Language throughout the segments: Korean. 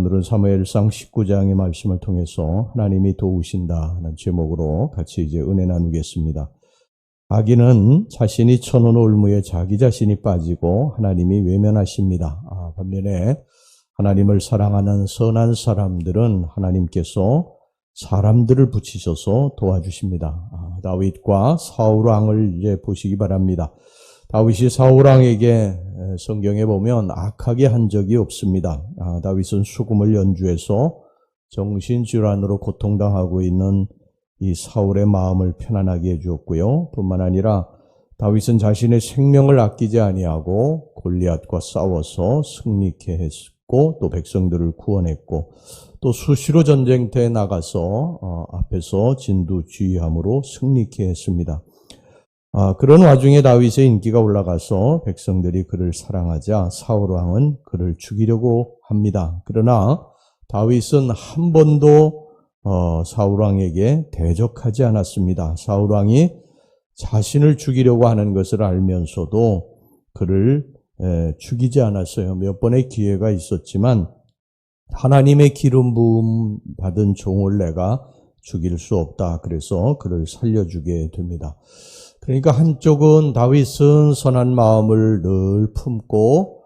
오늘은 사무엘상 19장의 말씀을 통해서 하나님이 도우신다는 제목으로 같이 이제 은혜 나누겠습니다. 악인은 자신이 쳐놓은 올무에 자기 자신이 빠지고 하나님이 외면하십니다. 반면에 하나님을 사랑하는 선한 사람들은 하나님께서 사람들을 붙이셔서 도와주십니다. 다윗과 사울 왕을 이제 보시기 바랍니다. 다윗이 사울 왕에게 성경에 보면 악하게 한 적이 없습니다. 다윗은 수금을 연주해서 정신질환으로 고통당하고 있는 이 사울의 마음을 편안하게 해주었고요. 뿐만 아니라 다윗은 자신의 생명을 아끼지 아니하고 골리앗과 싸워서 승리케 했고 또 백성들을 구원했고 또 수시로 전쟁터에 나가서 앞에서 진두지휘함으로 승리케 했습니다. 그런 와중에 다윗의 인기가 올라가서 백성들이 그를 사랑하자 사울 왕은 그를 죽이려고 합니다. 그러나 다윗은 한 번도 사울 왕에게 대적하지 않았습니다. 사울 왕이 자신을 죽이려고 하는 것을 알면서도 그를 죽이지 않았어요. 몇 번의 기회가 있었지만 하나님의 기름 부음 받은 종을 내가 죽일 수 없다. 그래서 그를 살려주게 됩니다. 그러니까 한쪽은 다윗은 선한 마음을 늘 품고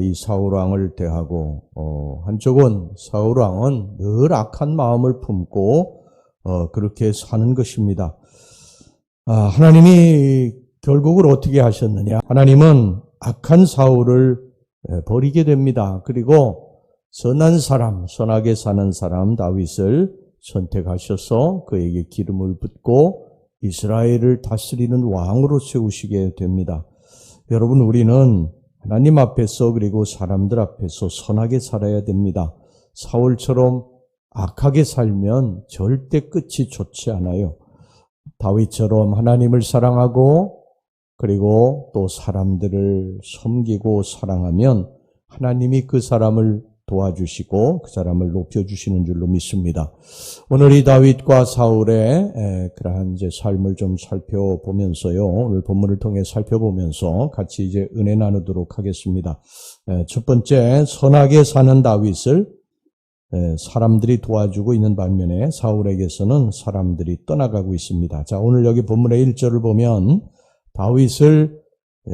이 사울왕을 대하고 한쪽은 사울왕은 늘 악한 마음을 품고 그렇게 사는 것입니다. 하나님이 결국을 어떻게 하셨느냐? 하나님은 악한 사울을 버리게 됩니다. 그리고 선한 사람, 선하게 사는 사람 다윗을 선택하셔서 그에게 기름을 붓고 이스라엘을 다스리는 왕으로 세우시게 됩니다. 여러분, 우리는 하나님 앞에서 그리고 사람들 앞에서 선하게 살아야 됩니다. 사울처럼 악하게 살면 절대 끝이 좋지 않아요. 다윗처럼 하나님을 사랑하고 그리고 또 사람들을 섬기고 사랑하면 하나님이 그 사람을 도와주시고 그 사람을 높여주시는 줄로 믿습니다. 오늘 이 다윗과 사울의 그러한 이제 삶을 좀 살펴보면서요. 오늘 본문을 통해 살펴보면서 같이 이제 은혜 나누도록 하겠습니다. 첫 번째, 선하게 사는 다윗을 사람들이 도와주고 있는 반면에 사울에게서는 사람들이 떠나가고 있습니다. 자, 오늘 여기 본문의 1절을 보면 다윗을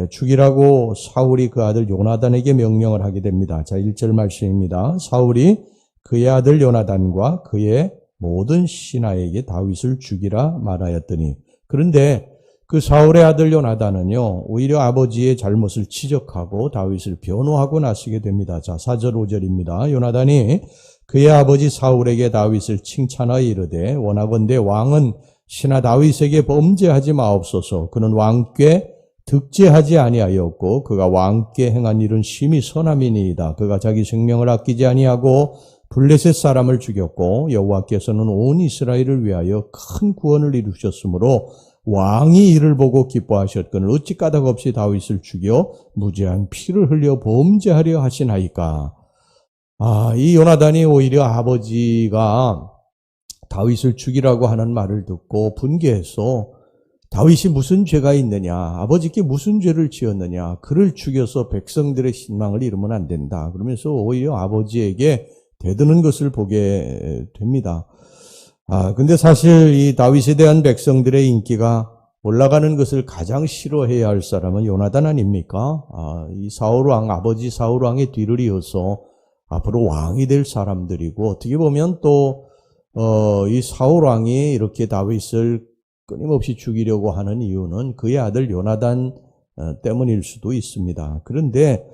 죽이라고 사울이 그 아들 요나단에게 명령을 하게 됩니다. 자, 1절 말씀입니다. 사울이 그의 아들 요나단과 그의 모든 신하에게 다윗을 죽이라 말하였더니, 그런데 그 사울의 아들 요나단은요, 오히려 아버지의 잘못을 지적하고 다윗을 변호하고 나서게 됩니다. 자, 4절 5절입니다. 요나단이 그의 아버지 사울에게 다윗을 칭찬하여 이르되 원하건대 왕은 신하 다윗에게 범죄하지 마옵소서. 그는 왕께 득죄하지 아니하였고 그가 왕께 행한 일은 심히 선함이니이다. 그가 자기 생명을 아끼지 아니하고 블레셋 사람을 죽였고 여호와께서는 온 이스라엘을 위하여 큰 구원을 이루셨으므로 왕이 이를 보고 기뻐하셨거늘 어찌 까닭 없이 다윗을 죽여 무죄한 피를 흘려 범죄하려 하시나이까. 이 요나단이 오히려 아버지가 다윗을 죽이라고 하는 말을 듣고 분개해서 다윗이 무슨 죄가 있느냐, 아버지께 무슨 죄를 지었느냐, 그를 죽여서 백성들의 신망을 잃으면 안 된다. 그러면서 오히려 아버지에게 대드는 것을 보게 됩니다. 근데 사실 이 다윗에 대한 백성들의 인기가 올라가는 것을 가장 싫어해야 할 사람은 요나단 아닙니까? 이 사울왕, 아버지 사울왕의 뒤를 이어서 앞으로 왕이 될 사람들이고, 어떻게 보면 또 이 사울왕이 이렇게 다윗을 끊임없이 죽이려고 하는 이유는 그의 아들 요나단 때문일 수도 있습니다. 그런데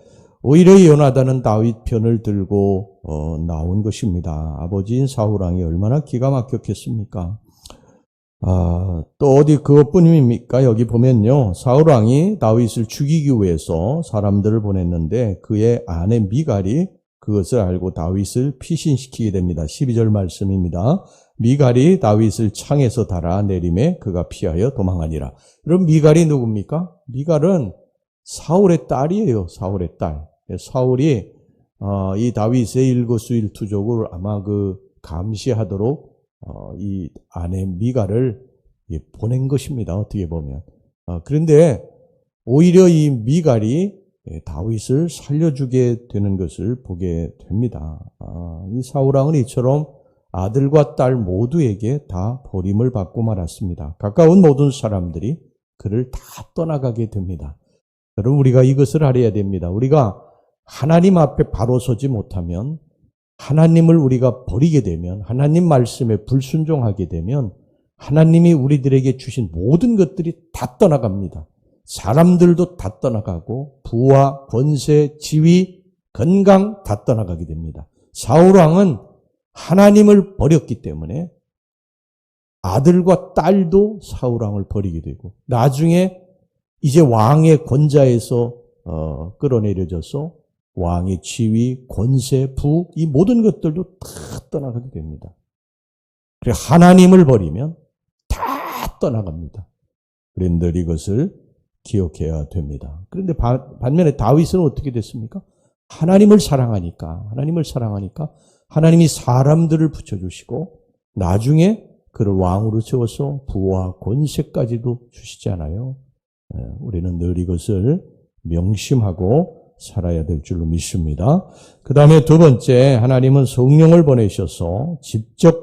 오히려 요나단은 다윗 편을 들고 나온 것입니다. 아버지인 사울왕이 얼마나 기가 막혔겠습니까? 또 어디 그것뿐입니까? 여기 보면요, 사울왕이 다윗을 죽이기 위해서 사람들을 보냈는데 그의 아내 미갈이 그것을 알고 다윗을 피신시키게 됩니다. 12절 말씀입니다. 미갈이 다윗을 창에서 달아 내림에 그가 피하여 도망하니라. 그럼 미갈이 누굽니까? 미갈은 사울의 딸이에요. 사울의 딸. 사울이 이 다윗의 일거수일투족을 아마 감시하도록 이 아내 미갈을 보낸 것입니다. 어떻게 보면. 그런데 오히려 이 미갈이 다윗을 살려주게 되는 것을 보게 됩니다. 이 사울왕은 이처럼 아들과 딸 모두에게 다 버림을 받고 말았습니다. 가까운 모든 사람들이 그를 다 떠나가게 됩니다. 여러분, 우리가 이것을 알아야 됩니다. 우리가 하나님 앞에 바로 서지 못하면, 하나님을 우리가 버리게 되면, 하나님 말씀에 불순종하게 되면 하나님이 우리들에게 주신 모든 것들이 다 떠나갑니다. 사람들도 다 떠나가고 부와 권세, 지위, 건강 다 떠나가게 됩니다. 사울왕은 하나님을 버렸기 때문에 아들과 딸도 사울왕을 버리게 되고, 나중에 이제 왕의 권자에서 끌어내려져서 왕의 지위, 권세, 부, 이 모든 것들도 다 떠나가게 됩니다. 그래, 하나님을 버리면 다 떠나갑니다. 그런데 이것을 기억해야 됩니다. 그런데 반면에 다윗은 어떻게 됐습니까? 하나님을 사랑하니까 하나님이 사람들을 붙여주시고 나중에 그를 왕으로 세워서 부와 권세까지도 주시잖아요. 우리는 늘 이것을 명심하고 살아야 될 줄로 믿습니다. 그 다음에 두 번째, 하나님은 성령을 보내셔서 직접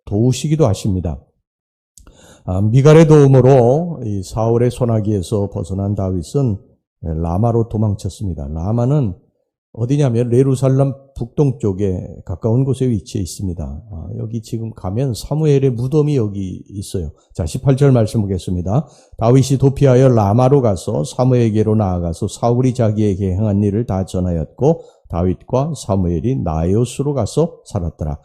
도우시기도 하십니다. 미갈의 도움으로 이 사울의 손아귀에서 벗어난 다윗은 라마로 도망쳤습니다. 라마는 어디냐면 예루살렘 북동쪽에 가까운 곳에 위치해 있습니다. 여기 지금 가면 사무엘의 무덤이 여기 있어요. 자, 18절 말씀 보겠습니다. 다윗이 도피하여 라마로 가서 사무엘에게로 나아가서 사울이 자기에게 행한 일을 다 전하였고 다윗과 사무엘이 나요스로 가서 살았더라.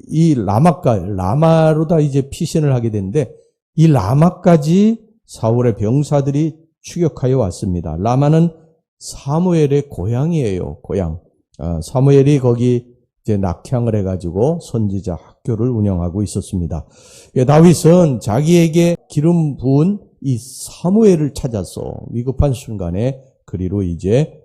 이 라마로 다 이제 피신을 하게 되는데, 이 라마까지 사울의 병사들이 추격하여 왔습니다. 라마는 사무엘의 고향이에요, 고향. 사무엘이 거기 이제 낙향을 해가지고 선지자 학교를 운영하고 있었습니다. 다윗은 자기에게 기름 부은 이 사무엘을 찾아서 위급한 순간에 그리로 이제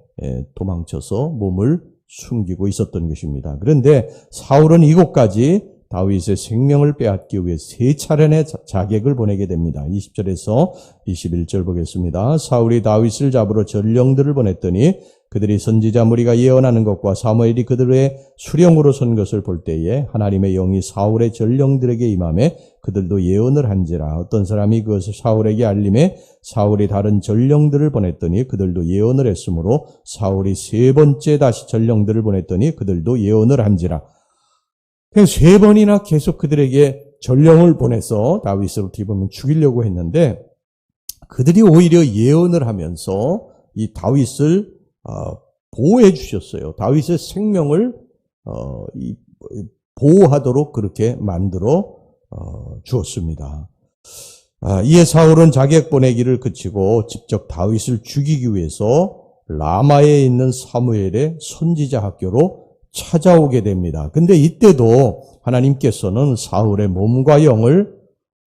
도망쳐서 몸을 숨기고 있었던 것입니다. 그런데 사울은 이곳까지 다윗의 생명을 빼앗기 위해 세 차례의 자객을 보내게 됩니다. 20절에서 21절 보겠습니다. 사울이 다윗을 잡으러 전령들을 보냈더니 그들이 선지자 무리가 예언하는 것과 사무엘이 그들의 수령으로 선 것을 볼 때에 하나님의 영이 사울의 전령들에게 임하매 그들도 예언을 한지라. 어떤 사람이 그것을 사울에게 알림해 사울이 다른 전령들을 보냈더니 그들도 예언을 했으므로 사울이 세 번째 다시 전령들을 보냈더니 그들도 예언을 한지라. 세 번이나 계속 그들에게 전령을 보내서 다윗을 어떻게 보면 죽이려고 했는데, 그들이 오히려 예언을 하면서 이 다윗을 보호해 주셨어요. 다윗의 생명을 보호하도록 그렇게 만들어 주었습니다. 이에 사울은 자객 보내기를 그치고 직접 다윗을 죽이기 위해서 라마에 있는 사무엘의 선지자 학교로 찾아오게 됩니다. 근데 이때도 하나님께서는 사울의 몸과 영을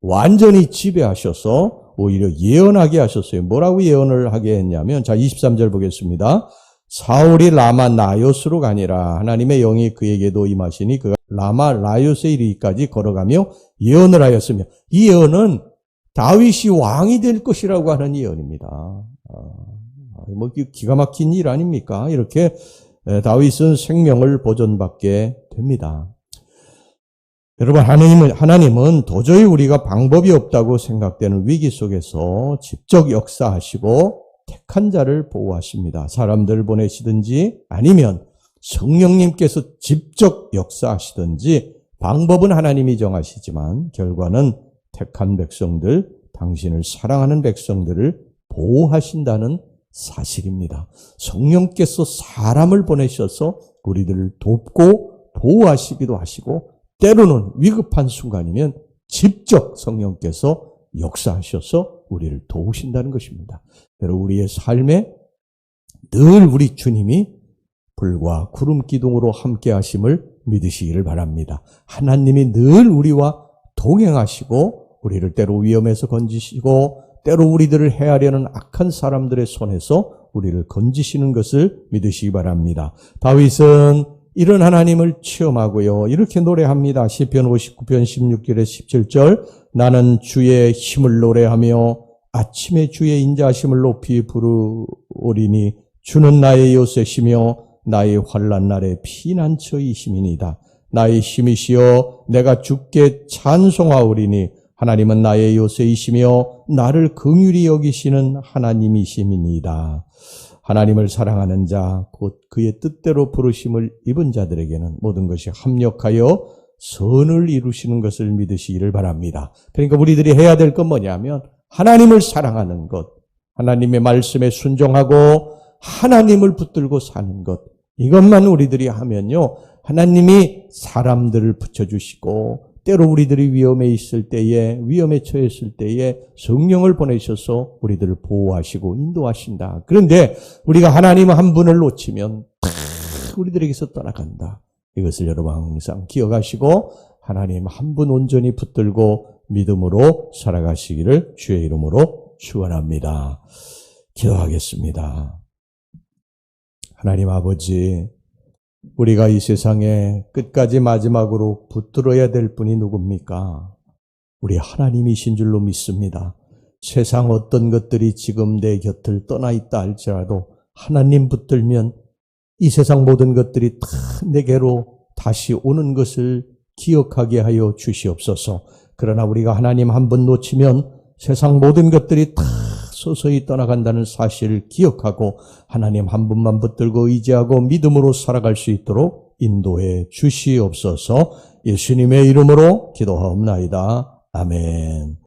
완전히 지배하셔서 오히려 예언하게 하셨어요. 뭐라고 예언을 하게 했냐면, 자, 23절 보겠습니다. 사울이 라마 나요스로 가니라. 하나님의 영이 그에게도 임하시니 그가 라마 나요스에 이르기까지 걸어가며 예언을 하였으며, 이 예언은 다윗이 왕이 될 것이라고 하는 예언입니다. 뭐 기가 막힌 일 아닙니까? 이렇게 다윗은 생명을 보존받게 됩니다. 여러분, 하나님은 도저히 우리가 방법이 없다고 생각되는 위기 속에서 직접 역사하시고 택한 자를 보호하십니다. 사람들을 보내시든지 아니면 성령님께서 직접 역사하시든지 방법은 하나님이 정하시지만 결과는 택한 백성들, 당신을 사랑하는 백성들을 보호하신다는 사실입니다. 성령께서 사람을 보내셔서 우리들을 돕고 보호하시기도 하시고, 때로는 위급한 순간이면 직접 성령께서 역사하셔서 우리를 도우신다는 것입니다. 여러분, 우리의 삶에 늘 우리 주님이 불과 구름 기둥으로 함께 하심을 믿으시기를 바랍니다. 하나님이 늘 우리와 동행하시고 우리를 때로 위험에서 건지시고 때로 우리들을 해하려는 악한 사람들의 손에서 우리를 건지시는 것을 믿으시기 바랍니다. 다윗은 이런 하나님을 체험하고요, 이렇게 노래합니다. 시편 59편 16절에 17절 나는 주의 힘을 노래하며 아침에 주의 인자하심을 높이 부르오리니 주는 나의 요새시며 나의 환난 날의 피난처이심이니이다. 나의 힘이시여 내가 주께 찬송하오리니 하나님은 나의 요새이시며 나를 긍휼히 여기시는 하나님이심이니이다. 하나님을 사랑하는 자, 곧 그의 뜻대로 부르심을 입은 자들에게는 모든 것이 합력하여 선을 이루시는 것을 믿으시기를 바랍니다. 그러니까 우리들이 해야 될 건 뭐냐면 하나님을 사랑하는 것, 하나님의 말씀에 순종하고 하나님을 붙들고 사는 것, 이것만 우리들이 하면요, 하나님이 사람들을 붙여주시고 때로 우리들이 위험에 있을 때에, 위험에 처했을 때에 성령을 보내셔서 우리들을 보호하시고 인도하신다. 그런데 우리가 하나님 한 분을 놓치면 다 우리들에게서 떠나간다. 이것을 여러분 항상 기억하시고 하나님 한 분 온전히 붙들고 믿음으로 살아가시기를 주의 이름으로 축원합니다. 기도하겠습니다. 하나님 아버지, 우리가 이 세상에 끝까지 마지막으로 붙들어야 될 분이 누굽니까? 우리 하나님이신 줄로 믿습니다. 세상 어떤 것들이 지금 내 곁을 떠나 있다 할지라도 하나님 붙들면 이 세상 모든 것들이 다 내게로 다시 오는 것을 기억하게 하여 주시옵소서. 그러나 우리가 하나님 한 번 놓치면 세상 모든 것들이 다 서서히 떠나간다는 사실을 기억하고 하나님 한 분만 붙들고 의지하고 믿음으로 살아갈 수 있도록 인도해 주시옵소서. 예수님의 이름으로 기도하옵나이다. 아멘.